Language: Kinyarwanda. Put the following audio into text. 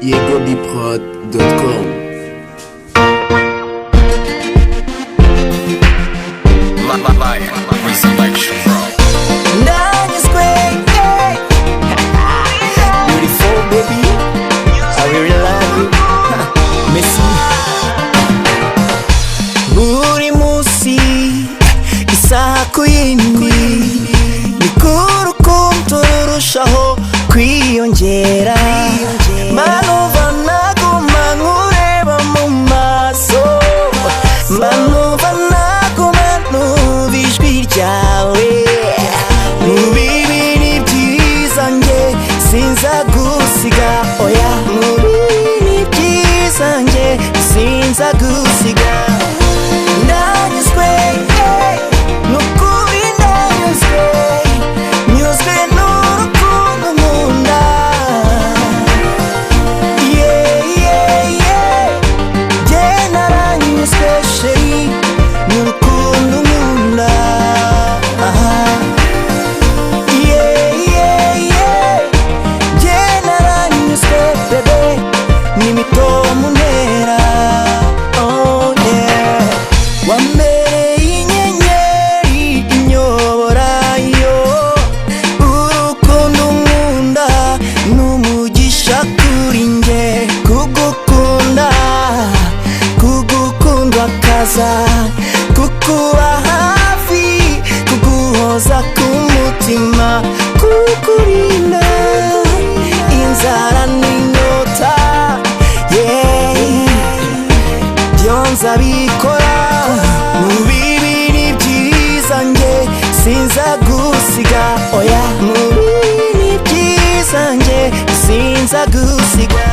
YegoBprod.com. Ndanyuzwe, beautiful baby, I really love you. Messi. Buri musi isaha ku yindi niko urukundo rurushaho kwiyongera. Manuva naguma nkureba mu maso, manuva naguma numva ijwi ryawe. Mu bibi n'ibyiza nge sinza gusiga, oya mu bibi n'ibyiza nge sinza gusiga. Ndanyuzwe, nukuri ndanyuzwe, nyuzwe n'urukundo nkunda. Yeah, yeah, yeah, jye naranyuzwe sheri n'urukundo nkunda. Yeah, yeah, yeah, jye naranyuzwe bebe n'imitomo ntera. Oh yeah, wambereye inyenyeri inyoborayo, urukundo nkunda n'umugisha kuri nge. Kugukunda, kugukundwa kaza, kukuba hafi, kuguhoza ku mutima, kukurinda inzara n'inyota. Yeah, byonza bikora mu bibi n'ibyiza nge sinza gusiga, oya mu bibi n'ibyiza nge sinza gusiga.